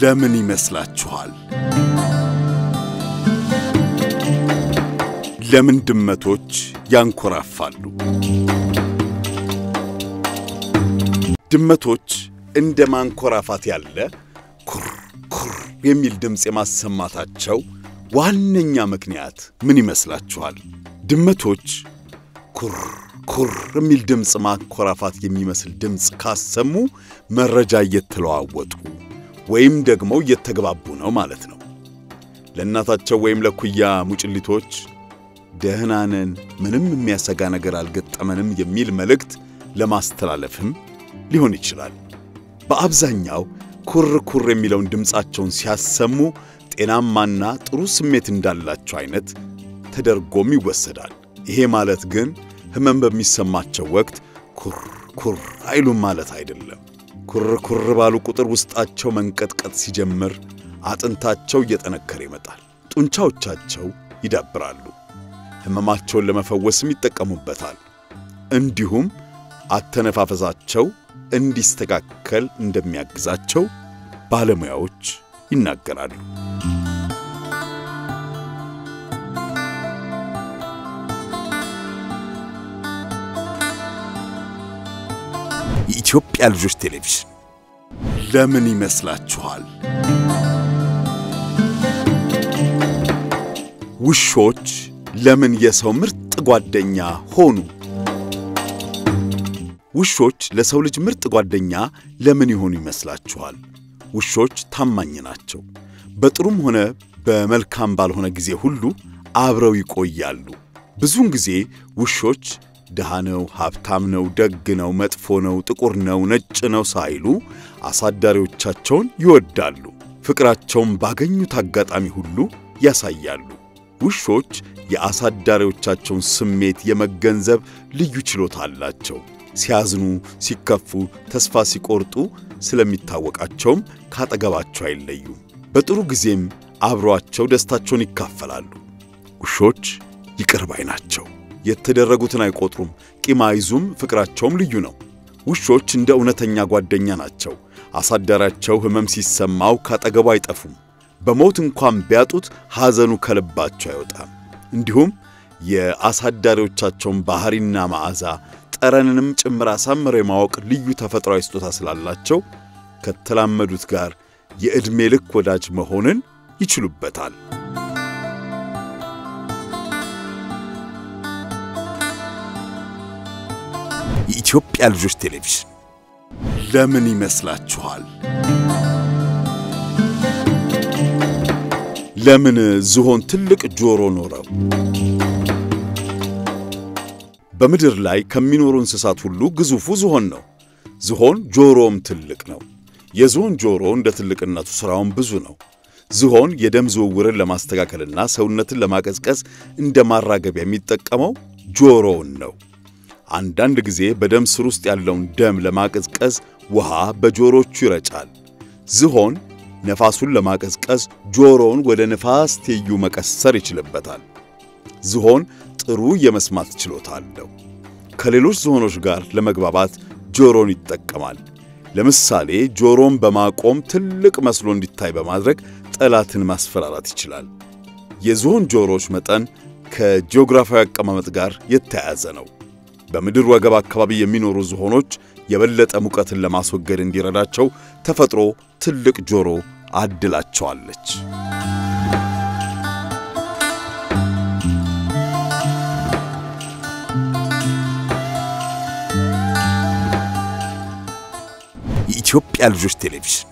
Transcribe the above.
ለምን ይመስላችኋል? ለምን ድመቶች ያንኮራፋሉ? ድመቶች እንደ ማንኮራፋት ያለ ኩር ኩር የሚል ድምጽ የማሰማታቸው ዋነኛ ምክንያት ምን ይመስላችኋል? ድመቶች ኩር ኩር የሚል ድምጽ ማንኮራፋት የሚመስል ድምጽ ካሰሙ መረጃ እየተለዋወጡ ወይም ደግሞ እየተግባቡ ነው ማለት ነው። ለእናታቸው ወይም ለኩያ ሙጭሊቶች ደህና ነን፣ ምንም የሚያሰጋ ነገር አልገጠመንም የሚል መልእክት ለማስተላለፍም ሊሆን ይችላል። በአብዛኛው ኩር ኩር የሚለውን ድምጻቸውን ሲያሰሙ ጤናማና ጥሩ ስሜት እንዳላቸው አይነት ተደርጎም ይወሰዳል። ይሄ ማለት ግን ህመም በሚሰማቸው ወቅት ኩር ኩር አይሉም ማለት አይደለም። ኩር ኩር ባሉ ቁጥር ውስጣቸው መንቀጥቀጥ ሲጀምር አጥንታቸው እየጠነከረ ይመጣል፣ ጡንቻዎቻቸው ይዳብራሉ። ህመማቸውን ለመፈወስም ይጠቀሙበታል። እንዲሁም አተነፋፈሳቸው እንዲስተካከል እንደሚያግዛቸው ባለሙያዎች ይናገራሉ። የኢትዮጵያ ልጆች ቴሌቪዥን ለምን ይመስላችኋል? ውሾች ለምን የሰው ምርጥ ጓደኛ ሆኑ? ውሾች ለሰው ልጅ ምርጥ ጓደኛ ለምን ይሆኑ ይመስላችኋል? ውሾች ታማኝ ናቸው። በጥሩም ሆነ በመልካም ባልሆነ ጊዜ ሁሉ አብረው ይቆያሉ። ብዙውን ጊዜ ውሾች ደሃ ነው፣ ሀብታም ነው፣ ደግ ነው፣ መጥፎ ነው፣ ጥቁር ነው፣ ነጭ ነው ሳይሉ አሳዳሪዎቻቸውን ይወዳሉ። ፍቅራቸውን ባገኙት አጋጣሚ ሁሉ ያሳያሉ። ውሾች የአሳዳሪዎቻቸውን ስሜት የመገንዘብ ልዩ ችሎታ አላቸው። ሲያዝኑ፣ ሲከፉ፣ ተስፋ ሲቆርጡ ስለሚታወቃቸውም ካጠገባቸው አይለዩም። በጥሩ ጊዜም አብሯቸው ደስታቸውን ይካፈላሉ። ውሾች ይቅር ባይ ናቸው። የተደረጉትን አይቆጥሩም፣ ቂም አይዙም፣ ፍቅራቸውም ልዩ ነው። ውሾች እንደ እውነተኛ ጓደኛ ናቸው። አሳዳሪያቸው ህመም ሲሰማው ካጠገቡ አይጠፉም። በሞት እንኳን ቢያጡት ሐዘኑ ከልባቸው አይወጣም። እንዲሁም የአሳዳሪዎቻቸውን ባህሪና መዓዛ ጠረንንም ጭምር አሳምረው የማወቅ ልዩ ተፈጥሯዊ ስጦታ ስላላቸው ከተላመዱት ጋር የዕድሜ ልክ ወዳጅ መሆንን ይችሉበታል። የኢትዮጵያ ልጆች ቴሌቪዥን ለምን ይመስላችኋል? ለምን ዝሆን ትልቅ ጆሮ ኖረው? በምድር ላይ ከሚኖሩ እንስሳት ሁሉ ግዙፉ ዝሆን ነው። ዝሆን ጆሮም ትልቅ ነው። የዝሆን ጆሮ እንደ ትልቅነቱ ስራውን ብዙ ነው። ዝሆን የደም ዝውውርን ለማስተካከልና ሰውነትን ለማቀዝቀዝ እንደ ማራገቢያ የሚጠቀመው ጆሮውን ነው። አንዳንድ ጊዜ በደም ስር ውስጥ ያለውን ደም ለማቀዝቀዝ ውሃ በጆሮቹ ይረጫል። ዝሆን ነፋሱን ለማቀዝቀዝ ጆሮውን ወደ ነፋስ ትይዩ መቀሰር ይችልበታል። ዝሆን ጥሩ የመስማት ችሎታ አለው። ከሌሎች ዝሆኖች ጋር ለመግባባት ጆሮን ይጠቀማል። ለምሳሌ ጆሮን በማቆም ትልቅ መስሎ እንዲታይ በማድረግ ጠላትን ማስፈራራት ይችላል። የዝሆን ጆሮዎች መጠን ከጂኦግራፊያዊ አቀማመጥ ጋር የተያያዘ ነው። በምድር ወገብ አካባቢ የሚኖሩ ዝሆኖች የበለጠ ሙቀትን ለማስወገድ እንዲረዳቸው ተፈጥሮ ትልቅ ጆሮ አድላቸዋለች። የኢትዮጵያ ልጆች ቴሌቪዥን